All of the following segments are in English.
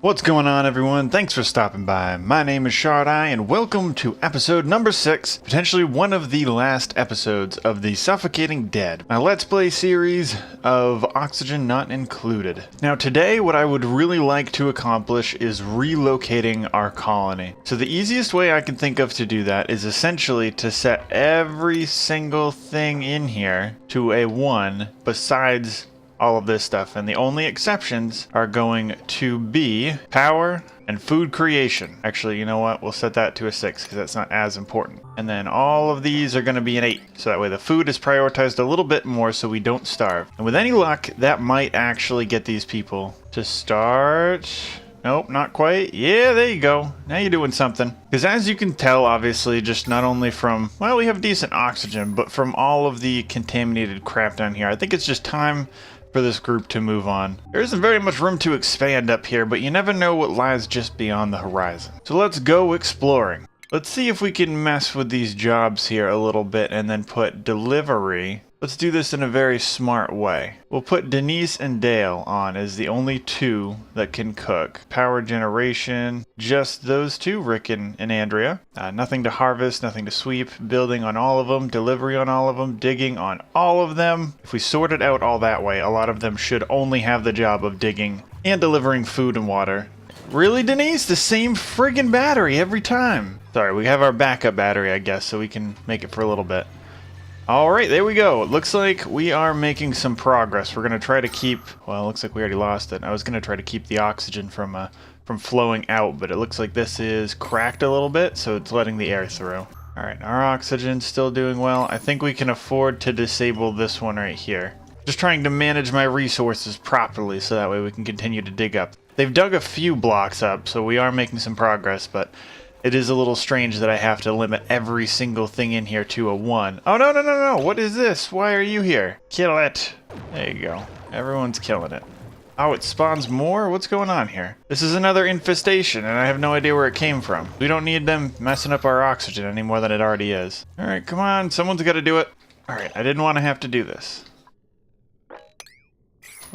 What's going on, everyone? Thanks for stopping by. My name is ShardEye, and welcome to episode number 6, potentially one of the last episodes of the Suffocating Dead, my Let's Play series of Oxygen Not Included. Now today, what I would really like to accomplish is relocating our colony. So the easiest way I can think of to do that is essentially to set every single thing in here to a 1 besides all of this stuff, and the only exceptions are going to be power and food creation. Actually, you know what? We'll set that to a 6 because that's not as important. And then all of these are going to be an 8, so that way the food is prioritized a little bit more so we don't starve. And with any luck, that might actually get these people to start. Nope, not quite. Yeah, there you go. Now you're doing something. Because as you can tell, obviously, just not only from, well, we have decent oxygen, but from all of the contaminated crap down here, I think it's just time for this group to move on. There isn't very much room to expand up here, but you never know what lies just beyond the horizon. So let's go exploring. Let's see if we can mess with these jobs here a little bit and then put delivery. Let's do this in a very smart way. We'll put Denise and Dale on as the only 2 that can cook. Power generation, just those 2, Rick and Andrea. Nothing to harvest, nothing to sweep. Building on all of them, delivery on all of them, digging on all of them. If we sort it out all that way, a lot of them should only have the job of digging and delivering food and water. Really, Denise? The same friggin' battery every time. Sorry, we have our backup battery, I guess, so we can make it for a little bit. Alright, there we go. It looks like we are making some progress. We're going to try to keep, well, it looks like we already lost it. I was going to try to keep the oxygen from flowing out, but it looks like this is cracked a little bit, so it's letting the air through. Alright, our oxygen's still doing well. I think we can afford to disable this one right here. Just trying to manage my resources properly so that way we can continue to dig up. They've dug a few blocks up, so we are making some progress, but it is a little strange that I have to limit every single thing in here to a 1. Oh, no. What is this? Why are you here? Kill it. There you go. Everyone's killing it. Oh, it spawns more? What's going on here? This is another infestation, and I have no idea where it came from. We don't need them messing up our oxygen any more than it already is. All right, come on. Someone's got to do it. All right, I didn't want to have to do this.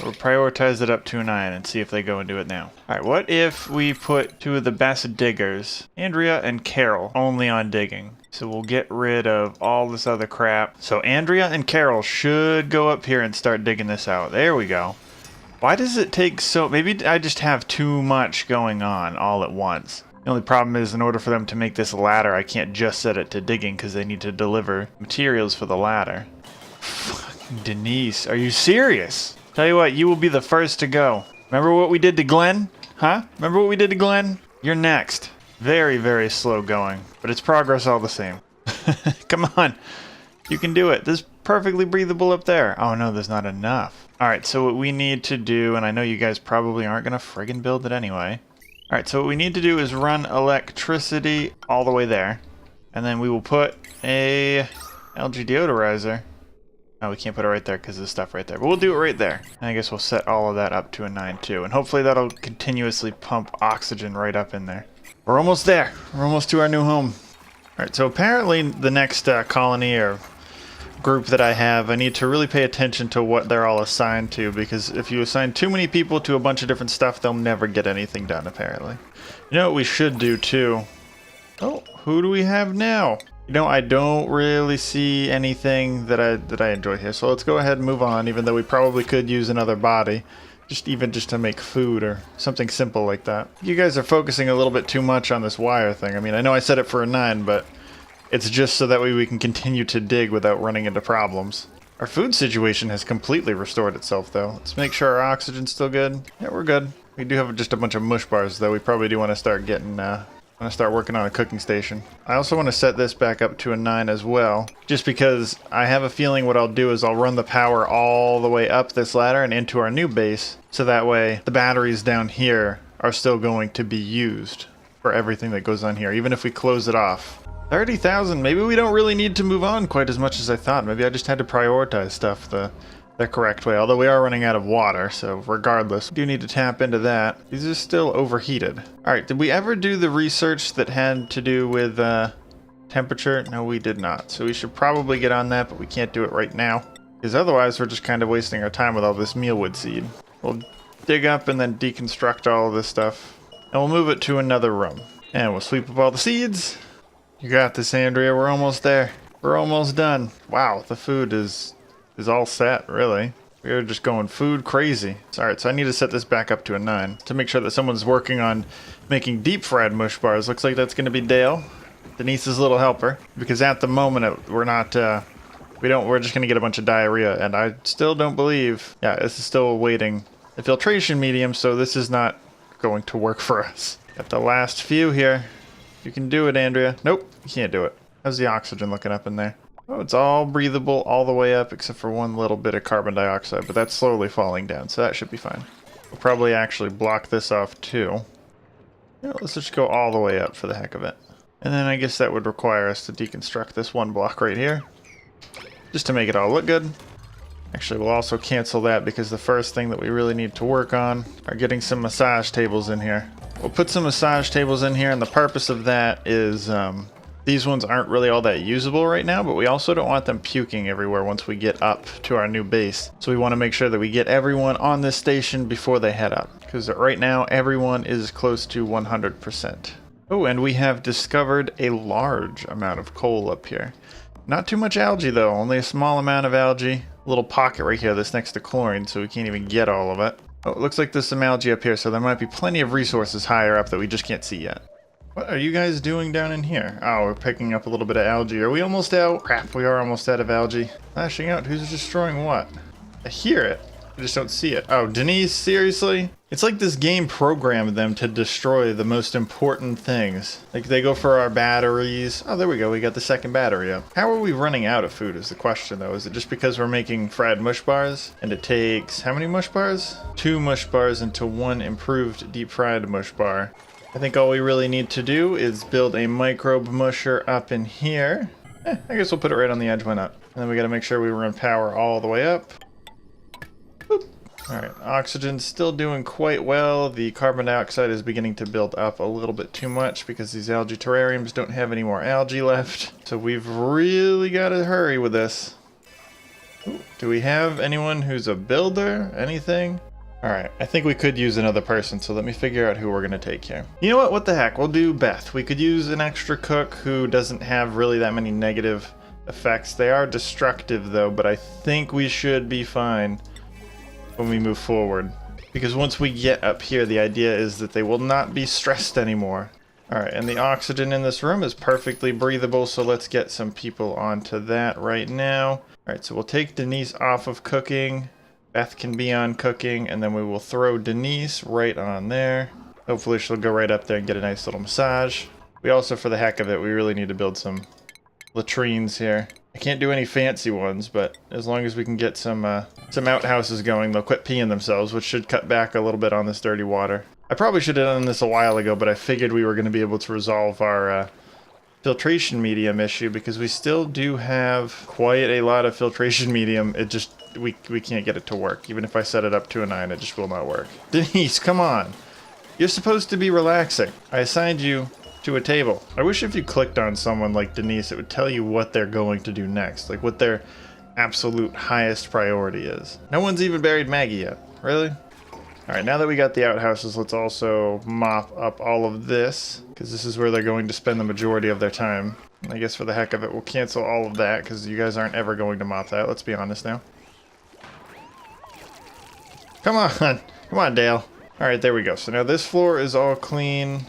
We'll prioritize it up to a 9 and see if they go and do it now. Alright, what if we put 2 of the best diggers, Andrea and Carol, only on digging? So we'll get rid of all this other crap. So Andrea and Carol should go up here and start digging this out. There we go. Why does it take so... Maybe I just have too much going on all at once. The only problem is in order for them to make this ladder, I can't just set it to digging because they need to deliver materials for the ladder. Fucking Denise, are you serious? Tell you what, you will be the first to go. Remember what we did to Glenn? Huh? Remember what we did to Glenn? You're next. Very, very slow going, but it's progress all the same. Come on. You can do it. This is perfectly breathable up there. Oh no, there's not enough. Alright, so what we need to do, and I know you guys probably aren't going to friggin' build it anyway. Alright, so what we need to do is run electricity all the way there. And then we will put a algae deodorizer. Oh, we can't put it right there because of the stuff right there. But we'll do it right there. And I guess we'll set all of that up to a 9 too. And hopefully that'll continuously pump oxygen right up in there. We're almost there. We're almost to our new home. Alright, so apparently the next colony or group that I have, I need to really pay attention to what they're all assigned to. Because if you assign too many people to a bunch of different stuff, they'll never get anything done, apparently. You know what we should do too? Oh, who do we have now? You know, I don't really see anything that I enjoy here, so let's go ahead and move on, even though we probably could use another body, just to make food or something simple like that. You guys are focusing a little bit too much on this wire thing. I mean, I know I set it for a 9, but it's just so that way we can continue to dig without running into problems. Our food situation has completely restored itself, though. Let's make sure our oxygen's still good. Yeah, we're good. We do have just a bunch of mush bars, though. We probably do want to start getting I'm going to start working on a cooking station. I also want to set this back up to a 9 as well, just because I have a feeling what I'll do is I'll run the power all the way up this ladder and into our new base, so that way the batteries down here are still going to be used for everything that goes on here, even if we close it off. 30,000, maybe we don't really need to move on quite as much as I thought. Maybe I just had to prioritize stuff the correct way, although we are running out of water, so regardless, we do need to tap into that. These are still overheated. Alright, did we ever do the research that had to do with temperature? No, we did not. So we should probably get on that, but we can't do it right now, because otherwise we're just kind of wasting our time with all this mealwood seed. We'll dig up and then deconstruct all of this stuff. And we'll move it to another room. And we'll sweep up all the seeds. You got this, Andrea. We're almost there. We're almost done. Wow, the food is all set, really. We're just going food crazy. Alright, so I need to set this back up to a 9 to make sure that someone's working on making deep fried mush bars. Looks like that's going to be Dale, Denise's little helper, because at the moment we're not, we're just going to get a bunch of diarrhea, and I still don't believe, yeah, this is still awaiting the filtration medium, so this is not going to work for us. Got the last few here. You can do it, Andrea. Nope, you can't do it. How's the oxygen looking up in there? Oh, it's all breathable all the way up except for one little bit of carbon dioxide, but that's slowly falling down, so that should be fine. We'll probably actually block this off too. You know, let's just go all the way up for the heck of it. And then I guess that would require us to deconstruct this one block right here, just to make it all look good. Actually, we'll also cancel that because the first thing that we really need to work on are getting some massage tables in here. We'll put some massage tables in here, and the purpose of that is these ones aren't really all that usable right now, but we also don't want them puking everywhere once we get up to our new base. So we want to make sure that we get everyone on this station before they head up, because right now everyone is close to 100%. Oh, and we have discovered a large amount of coal up here. Not too much algae though, only a small amount of algae. A little pocket right here that's next to chlorine, so we can't even get all of it. Oh, it looks like there's some algae up here, so there might be plenty of resources higher up that we just can't see yet. What are you guys doing down in here? Oh, we're picking up a little bit of algae. Are we almost out? Crap, we are almost out of algae. Flashing out, who's destroying what? I hear it, I just don't see it. Oh, Denise, seriously? It's like this game programmed them to destroy the most important things. Like they go for our batteries. Oh, there we go, we got the second battery up. How are we running out of food is the question though. Is it just because we're making fried mush bars? And it takes, how many mush bars? 2 mush bars into 1 improved deep fried mush bar. I think all we really need to do is build a microbe musher up in here. I guess we'll put it right on the edge one up. And then we gotta make sure we run power all the way up. Boop. Alright, oxygen's still doing quite well. The carbon dioxide is beginning to build up a little bit too much because these algae terrariums don't have any more algae left. So we've really gotta hurry with this. Ooh, do we have anyone who's a builder? Anything? Alright, I think we could use another person, so let me figure out who we're gonna take here. You know what the heck, we'll do Beth. We could use an extra cook who doesn't have really that many negative effects. They are destructive though, but I think we should be fine when we move forward. Because once we get up here, the idea is that they will not be stressed anymore. Alright, and the oxygen in this room is perfectly breathable, so let's get some people onto that right now. Alright, so we'll take Denise off of cooking. Beth can be on cooking, and then we will throw Denise right on there. Hopefully she'll go right up there and get a nice little massage. We also, for the heck of it, we really need to build some latrines here. I can't do any fancy ones, but as long as we can get some outhouses going, they'll quit peeing themselves, which should cut back a little bit on this dirty water. I probably should have done this a while ago, but I figured we were going to be able to resolve our filtration medium issue, because we still do have quite a lot of filtration medium. It just, we can't get it to work. Even if I set it up to a 9, it just will not work. Denise, come on. You're supposed to be relaxing. I assigned you to a table. I wish if you clicked on someone like Denise, it would tell you what they're going to do next. Like what their absolute highest priority is. No one's even buried Maggie yet. Really? Alright, now that we got the outhouses, let's also mop up all of this, because this is where they're going to spend the majority of their time. And I guess for the heck of it, we'll cancel all of that, because you guys aren't ever going to mop that, let's be honest now. Come on! Come on, Dale. Alright, there we go. So now this floor is all clean.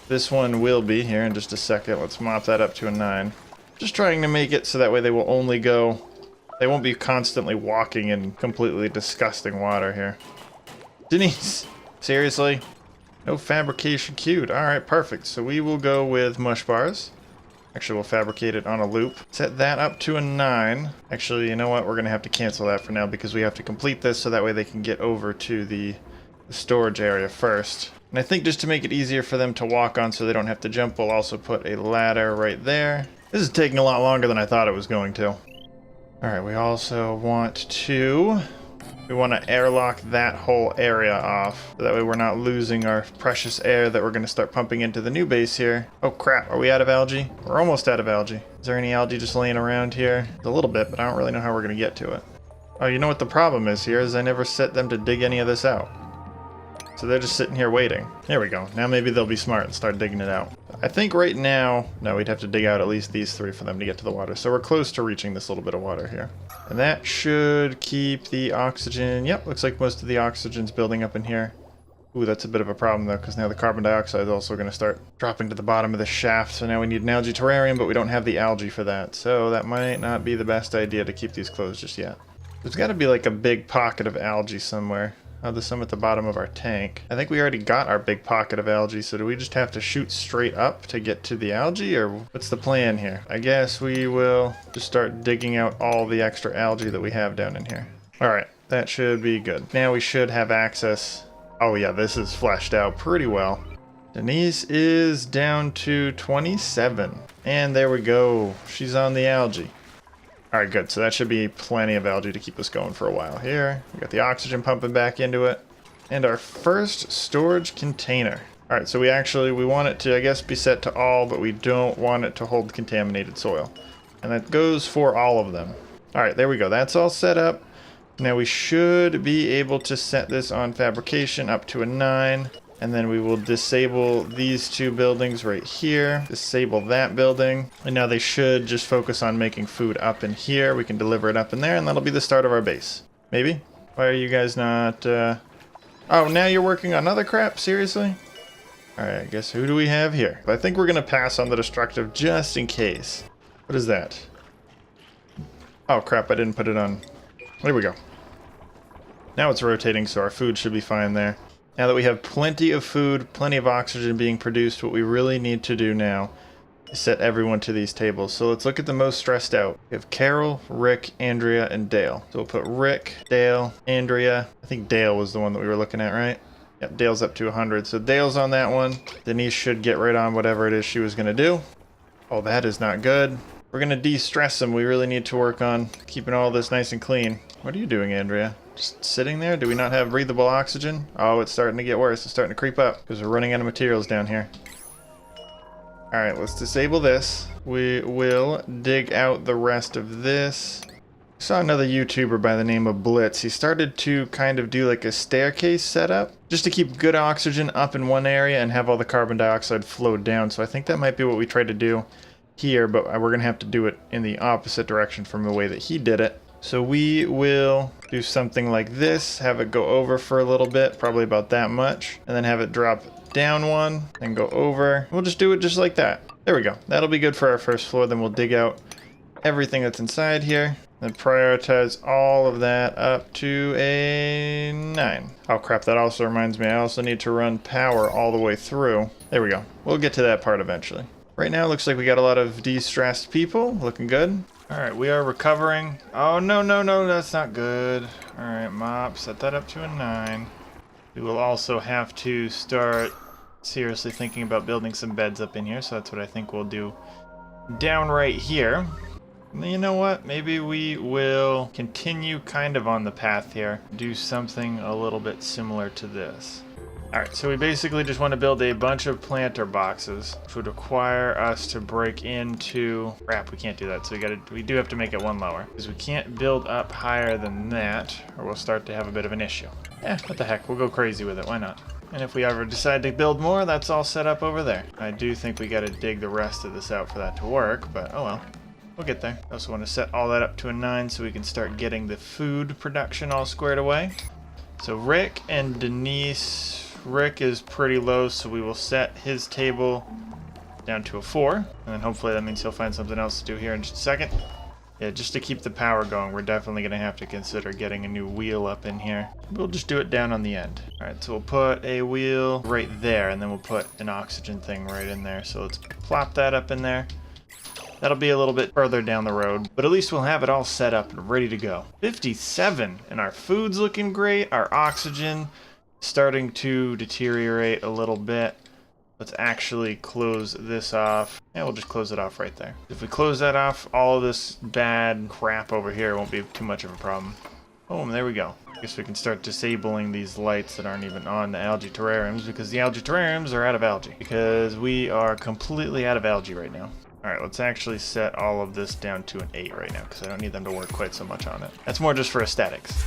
This one will be here in just a second. Let's mop that up to a 9. Just trying to make it so that way they will only go... They won't be constantly walking in completely disgusting water here. Denise, seriously? No fabrication queued. Alright, perfect. So we will go with mush bars. Actually, we'll fabricate it on a loop. Set that up to a 9. Actually, you know what? We're going to have to cancel that for now because we have to complete this so that way they can get over to the storage area first. And I think just to make it easier for them to walk on so they don't have to jump, we'll also put a ladder right there. This is taking a lot longer than I thought it was going to. Alright, we also want to... We want to airlock that whole area off, so that way we're not losing our precious air that we're going to start pumping into the new base here. Oh crap, are we out of algae? We're almost out of algae. Is there any algae just laying around here? A little bit, but I don't really know how we're going to get to it. Oh, you know what the problem is here, is I never set them to dig any of this out. So they're just sitting here waiting. There we go. Now maybe they'll be smart and start digging it out. I think right now, no, we'd have to dig out at least these 3 for them to get to the water. So we're close to reaching this little bit of water here. And that should keep the oxygen. Yep, looks like most of the oxygen's building up in here. Ooh, that's a bit of a problem though, because now the carbon dioxide is also going to start dropping to the bottom of the shaft. So now we need an algae terrarium, but we don't have the algae for that. So that might not be the best idea to keep these closed just yet. There's got to be like a big pocket of algae somewhere. Oh, there's some at the bottom of our tank. I think we already got our big pocket of algae, so do we just have to shoot straight up to get to the algae, or what's the plan here? I guess we will just start digging out all the extra algae that we have down in here. Alright, that should be good. Now we should have access. Oh yeah, this is fleshed out pretty well. Denise is down to 27. And there we go. She's on the algae. Alright, good. So that should be plenty of algae to keep us going for a while here. We got the oxygen pumping back into it. And our first storage container. Alright, so we want it to, I guess, be set to all, but we don't want it to hold contaminated soil. And that goes for all of them. Alright, there we go. That's all set up. Now we should be able to set this on fabrication up to a 9. And then we will disable these 2 buildings right here. Disable that building. And now they should just focus on making food up in here. We can deliver it up in there, and that'll be the start of our base. Maybe? Why are you guys not... Oh, now you're working on other crap? Seriously? Alright, I guess who do we have here? I think we're going to pass on the destructive just in case. What is that? Oh, crap, I didn't put it on. There we go. Now it's rotating, so our food should be fine there. Now that we have plenty of food, plenty of oxygen being produced, what we really need to do now is set everyone to these tables. So let's look at the most stressed out. We have Carol, Rick, Andrea, and Dale. So we'll put Rick, Dale, Andrea. I think Dale was the one that we were looking at, right? Yep, Dale's up to 100. So Dale's on that one. Denise should get right on whatever it is she was going to do. Oh, that is not good. We're going to de-stress them. We really need to work on keeping all this nice and clean. What are you doing, Andrea? Just sitting there? Do we not have breathable oxygen? Oh, it's starting to get worse. It's starting to creep up because we're running out of materials down here. Alright, let's disable this. We will dig out the rest of this. I saw another YouTuber by the name of Blitz. He started to kind of do like a staircase setup just to keep good oxygen up in one area and have all the carbon dioxide flow down. So I think that might be what we tried to do here, but we're going to have to do it in the opposite direction from the way that he did it. So we will do something like this, have it go over for a little bit, probably about that much, and then have it drop down one and go over. We'll just do it just like that. There we go. That'll be good for our first floor. Then we'll dig out everything that's inside here and prioritize all of that up to a 9. Oh crap, that also reminds me, I also need to run power all the way through. There we go. We'll get to that part eventually. Right now, it looks like we got a lot of de-stressed people. Looking good. Alright, we are recovering. Oh, no, no, no, that's not good. Alright, mop, set that up to a 9. We will also have to start seriously thinking about building some beds up in here, so that's what I think we'll do down right here. You know what? Maybe we will continue kind of on the path here. Do something a little bit similar to this. Alright, so we basically just want to build a bunch of planter boxes, which would require us to break into... Crap, we can't do that, so we do have to make it one lower. Because we can't build up higher than that, or we'll start to have a bit of an issue. What the heck, we'll go crazy with it, why not? And if we ever decide to build more, that's all set up over there. I do think we gotta dig the rest of this out for that to work, but oh well. We'll get there. I also want to set all that up to a 9 so we can start getting the food production all squared away. So Rick and Denise... Rick is pretty low, so we will set his table down to a 4. And then hopefully that means he'll find something else to do here in just a second. Yeah, just to keep the power going, we're definitely going to have to consider getting a new wheel up in here. We'll just do it down on the end. Alright, so we'll put a wheel right there, and then we'll put an oxygen thing right in there. So let's plop that up in there. That'll be a little bit further down the road, but at least we'll have it all set up and ready to go. 57! And our food's looking great, our oxygen... starting to deteriorate a little bit. Let's actually close this off. Yeah, we'll just close it off right there. If we close that off, all of this bad crap over here won't be too much of a problem. Boom, there we go. I guess we can start disabling these lights that aren't even on the algae terrariums because the algae terrariums are out of algae. Because we are completely out of algae right now. Alright, let's actually set all of this down to an 8 right now because I don't need them to work quite so much on it. That's more just for aesthetics.